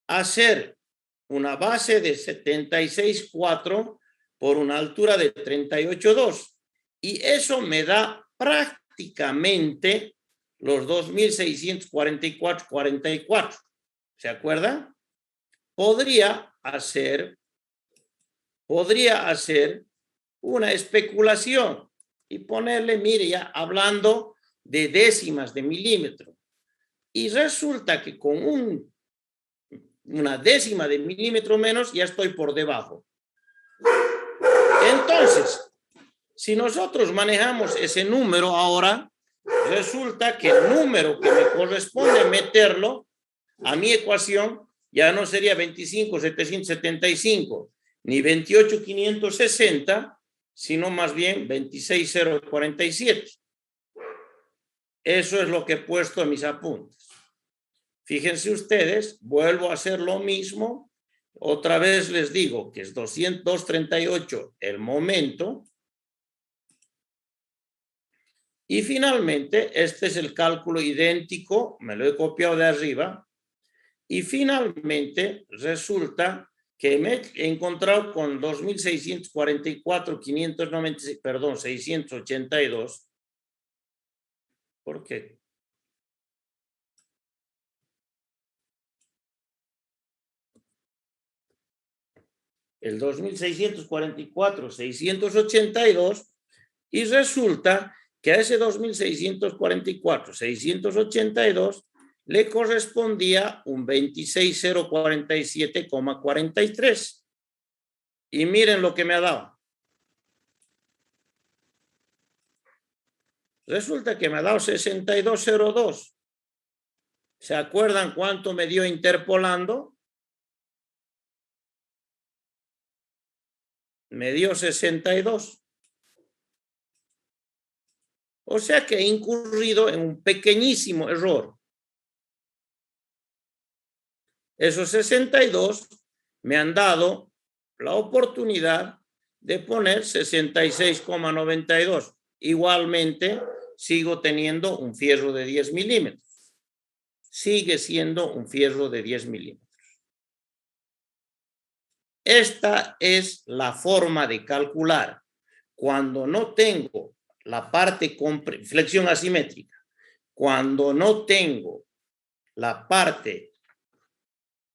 hacer una base de 76,4 por una altura de 38,2. Y eso me da prácticamente los 2.644,44. ¿Se acuerdan? Podría hacer una especulación y ponerle, mire, ya hablando de décimas de milímetro. Y resulta que con una décima de milímetro menos ya estoy por debajo. Entonces, si nosotros manejamos ese número ahora, resulta que el número que me corresponde meterlo a mi ecuación ya no sería 25,775 ni 28,560, sino más bien 26,047. Eso es lo que he puesto en mis apuntes. Fíjense ustedes, vuelvo a hacer lo mismo. Otra vez les digo que es 238 el momento. Y finalmente, este es el cálculo idéntico, me lo he copiado de arriba. Y finalmente resulta que me he encontrado con 2.644, 682. ¿Por qué? El 2.644, 682, y resulta que a ese 2.644, 682 le correspondía un 26,047,43. Y miren lo que me ha dado. Resulta que me ha dado 62,02. ¿Se acuerdan cuánto me dio interpolando? Me dio 62. O sea que he incurrido en un pequeñísimo error. Esos 62 me han dado la oportunidad de poner 66,92. Igualmente, sigo teniendo un fierro de 10 milímetros. Sigue siendo un fierro de 10 milímetros. esta es la forma de calcular cuando no tengo la parte flexión asimétrica, cuando no tengo la parte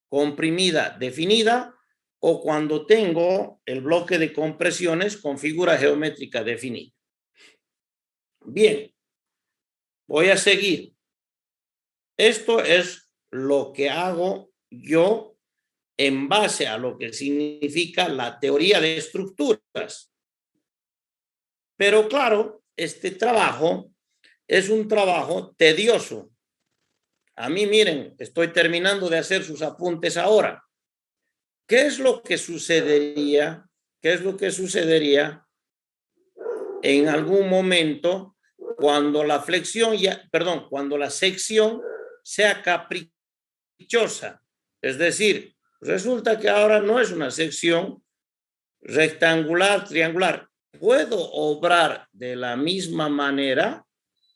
comprimida definida o cuando tengo el bloque de compresiones con figura geométrica definida. Bien, voy a seguir. Esto es lo que hago yo en base a lo que significa la teoría de estructuras. Pero claro, este trabajo es un trabajo tedioso. A mí, miren, estoy terminando de hacer sus apuntes ahora. ¿Qué es lo que sucedería? ¿Qué es lo que sucedería en algún momento cuando la flexión cuando la sección sea caprichosa? Es decir, resulta que ahora no es una sección rectangular, triangular. ¿Puedo obrar de la misma manera?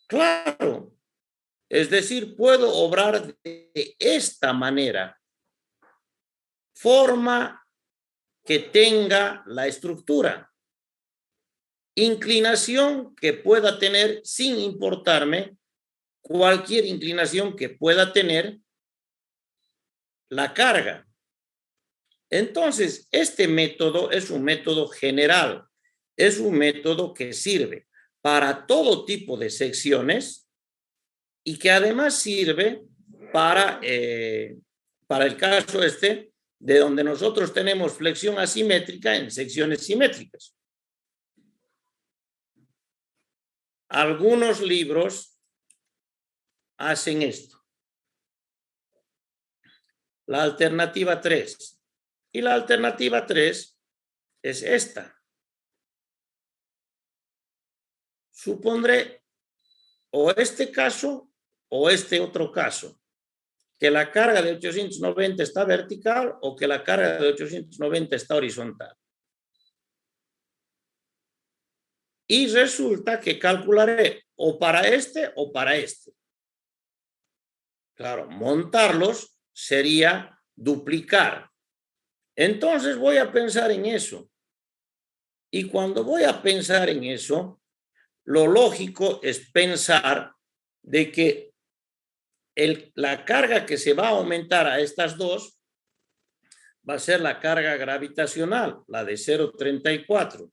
Claro. Es decir, puedo obrar de esta manera. Forma que tenga la estructura. Inclinación que pueda tener sin importarme cualquier inclinación que pueda tener la carga. Entonces, este método es un método general. Es un método que sirve para todo tipo de secciones y que además sirve para el caso de donde nosotros tenemos flexión asimétrica en secciones simétricas. Algunos libros hacen esto. La alternativa 3. Y la alternativa 3 es esta. Supondré o este caso o este otro caso, que la carga de 890 está vertical o que la carga de 890 está horizontal. Y resulta que calcularé o para este o para este. Claro, montarlos sería duplicar. Entonces voy a pensar en eso. Y cuando voy a pensar en eso, lo lógico es pensar de que la carga que se va a aumentar a estas dos va a ser la carga gravitacional, la de 0,34.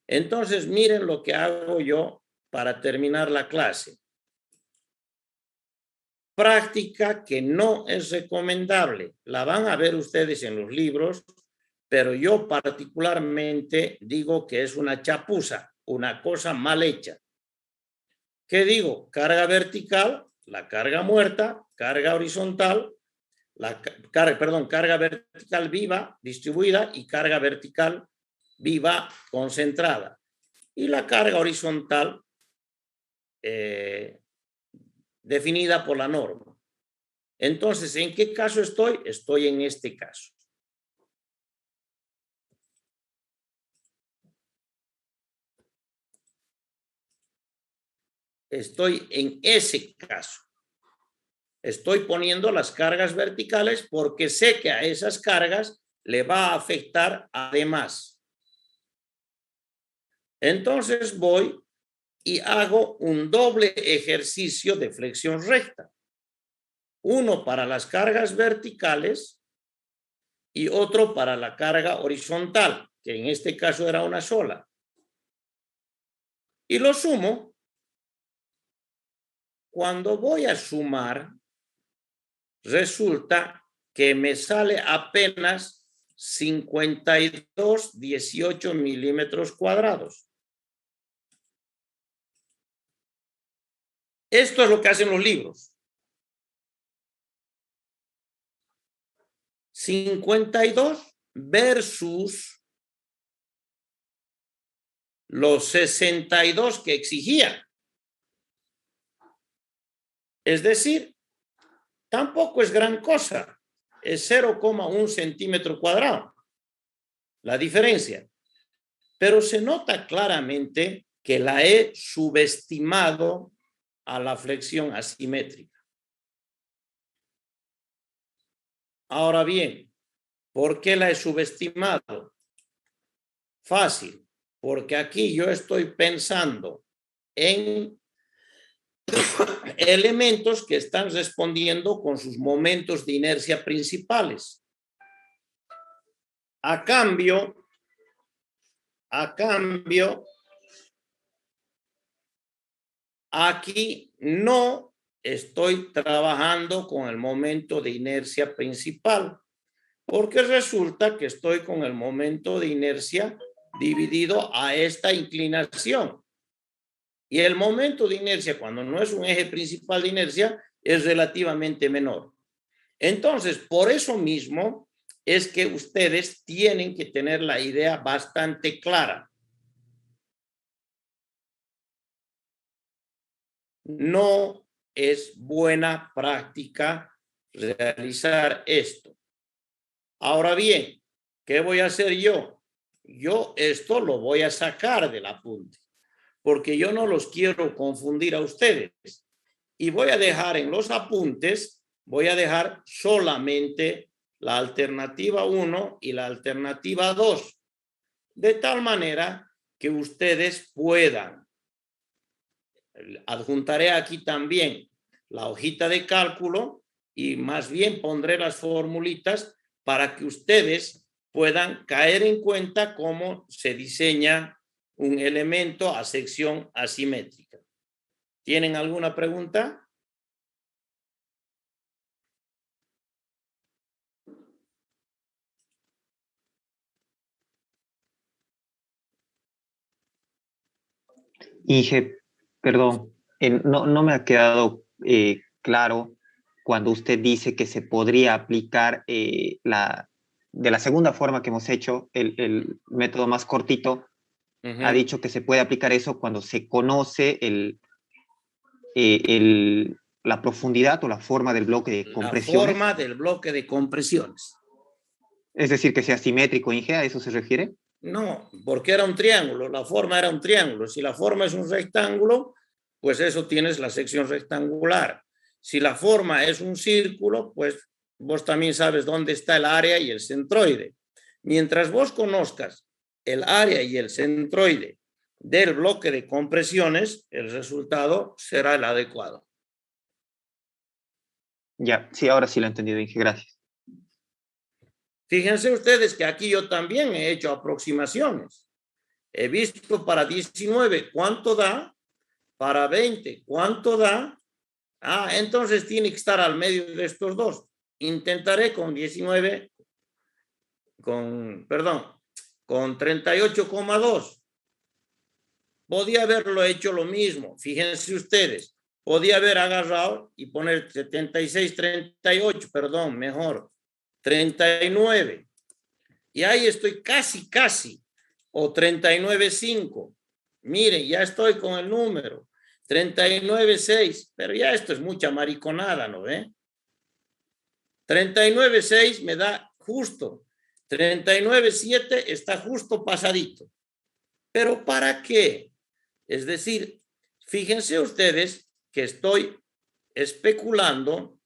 Entonces, miren lo que hago yo para terminar la clase. Práctica que no es recomendable. La van a ver ustedes en los libros, pero yo particularmente digo que es una chapuza, una cosa mal hecha. ¿Qué digo? Carga vertical, la carga muerta, carga horizontal, carga vertical viva, distribuida, y carga vertical viva, concentrada. Y la carga horizontal definida por la norma. Entonces, ¿en qué caso estoy? Estoy en este caso. Estoy en ese caso. Estoy poniendo las cargas verticales porque sé que a esas cargas le va a afectar además. Entonces voy y hago un doble ejercicio de flexión recta. Uno para las cargas verticales y otro para la carga horizontal, que en este caso era una sola. Y lo sumo. Cuando voy a sumar, resulta que me sale apenas 52,18 milímetros cuadrados. Esto es lo que hacen los libros. 52 versus los 62 que exigían. Es decir, tampoco es gran cosa. Es 0,1 centímetro cuadrado. La diferencia. Pero se nota claramente que la he subestimado a la flexión asimétrica. Ahora bien, ¿Por qué la he subestimado? Fácil, porque aquí yo estoy pensando en elementos que están respondiendo con sus momentos de inercia principales. A cambio, aquí no estoy trabajando con el momento de inercia principal, porque resulta que estoy con el momento de inercia dividido a esta inclinación. Y el momento de inercia, cuando no es un eje principal de inercia, es relativamente menor. Entonces, por eso mismo es que ustedes tienen que tener la idea bastante clara. No es buena práctica realizar esto. Ahora bien, ¿qué voy a hacer yo? Yo esto lo voy a sacar del apunte, porque yo no los quiero confundir a ustedes. Y voy a dejar en los apuntes, voy a dejar solamente la alternativa 1 y la alternativa 2, de tal manera que ustedes puedan. Adjuntaré aquí también la hojita de cálculo y más bien pondré las formulitas para que ustedes puedan caer en cuenta cómo se diseña un elemento a sección asimétrica. ¿Tienen alguna pregunta? Inge, perdón, no me ha quedado claro cuando usted dice que se podría aplicar de la segunda forma que hemos hecho, el método más cortito, ha dicho que se puede aplicar eso cuando se conoce la profundidad o la forma del bloque de compresiones. La forma del bloque de compresiones. Es decir, que sea simétrico, Inge, ¿a eso se refiere? No, porque era un triángulo, la forma era un triángulo. Si la forma es un rectángulo, pues eso tienes la sección rectangular. Si la forma es un círculo, pues vos también sabes dónde está el área y el centroide. Mientras vos conozcas el área y el centroide del bloque de compresiones, el resultado será el adecuado. Ya, sí, ahora sí lo he entendido, Inge, gracias. Fíjense ustedes que aquí yo también he hecho aproximaciones. He visto para 19 cuánto da, para 20 cuánto da. Entonces tiene que estar al medio de estos dos. Intentaré con 19, con 38,2. Podía haberlo hecho lo mismo. Fíjense ustedes. Podía haber agarrado y poner 76, 38, perdón, mejor. 39. Y ahí estoy casi. O 39,5. Mire, ya estoy con el número. 39,6. Pero ya esto es mucha mariconada, ¿no ve? 39,6 me da justo. 39,7 está justo pasadito. ¿Pero para qué? Es decir, fíjense ustedes que estoy especulando,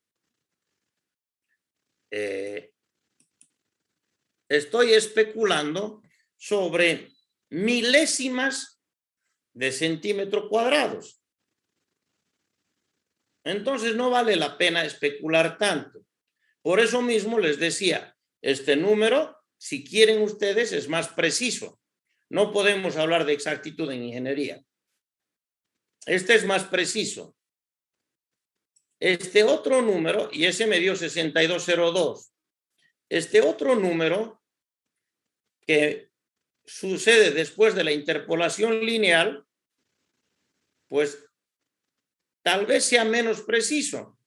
sobre milésimas de centímetros cuadrados. Entonces no vale la pena especular tanto. Por eso mismo les decía, este número, si quieren ustedes, es más preciso. No podemos hablar de exactitud en ingeniería. Este es más preciso. Este otro número, y ese me dio 6202. Este otro número que sucede después de la interpolación lineal, pues tal vez sea menos preciso.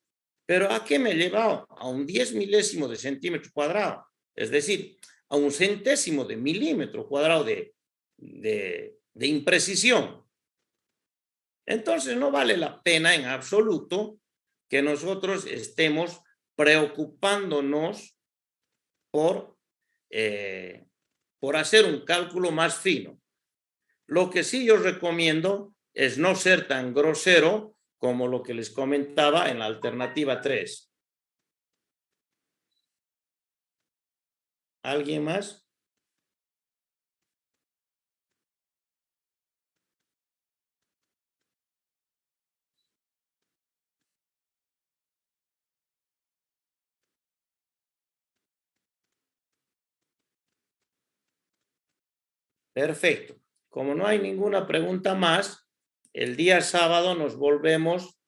Pero ¿a qué me he llevado? A un 10 milésimo de centímetro cuadrado. Es decir, a un centésimo de milímetro cuadrado de imprecisión. Entonces no vale la pena en absoluto que nosotros estemos preocupándonos por hacer un cálculo más fino. Lo que sí yo recomiendo es no ser tan grosero como lo que les comentaba en la alternativa 3. ¿Alguien más? Perfecto. Como no hay ninguna pregunta más, el día sábado nos volvemos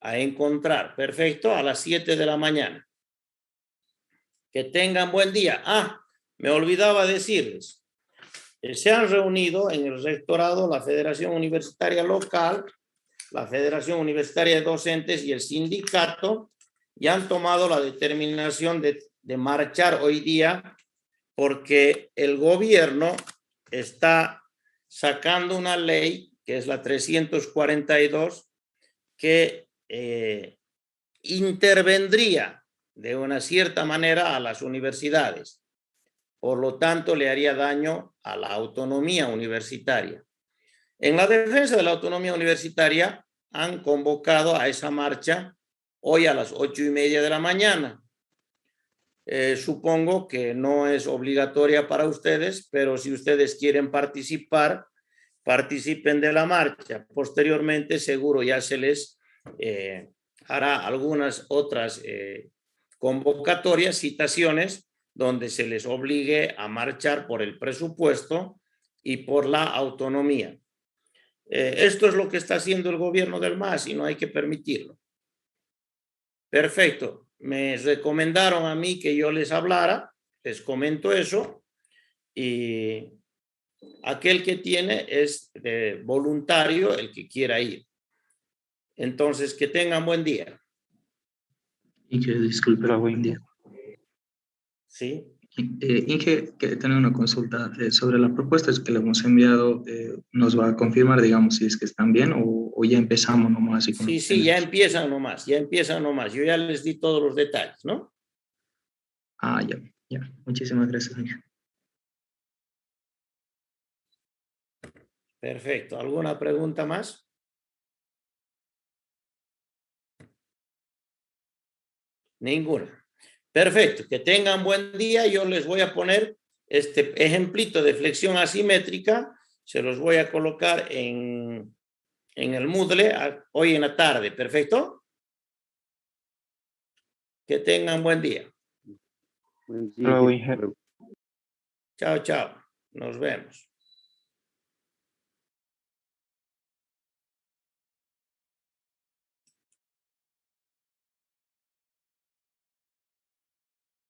a encontrar. Perfecto, a las 7 de la mañana. Que tengan buen día. Me olvidaba decirles. Se han reunido en el rectorado la Federación Universitaria Local, la Federación Universitaria de Docentes y el sindicato, y han tomado la determinación de marchar hoy día porque el gobierno está sacando una ley, que es la 342, que intervendría de una cierta manera a las universidades. Por lo tanto, le haría daño a la autonomía universitaria. En la defensa de la autonomía universitaria han convocado a esa marcha hoy a las 8:30 de la mañana. Supongo que no es obligatoria para ustedes, pero si ustedes quieren participar, participen de la marcha. Posteriormente, seguro ya se les hará algunas otras convocatorias, citaciones, donde se les obligue a marchar por el presupuesto y por la autonomía. Esto es lo que está haciendo el gobierno del MAS y no hay que permitirlo. Perfecto. Me recomendaron a mí que yo les hablara, les comento eso, y aquel que tiene es voluntario el que quiera ir. Entonces, que tengan buen día. Inge, disculpe la buen día. Sí. Inge, que tener una consulta sobre las propuestas que le hemos enviado. ¿Nos va a confirmar, digamos, si es que están bien o ya empezamos nomás? Sí, ya empiezan nomás. Yo ya les di todos los detalles, ¿no? Ya. Muchísimas gracias, Inge. Perfecto. ¿Alguna pregunta más? Ninguna. Perfecto. Que tengan buen día. Yo les voy a poner este ejemplito de flexión asimétrica. Se los voy a colocar en el Moodle hoy en la tarde. ¿Perfecto? Que tengan buen día. Buen día. Chao. Nos vemos.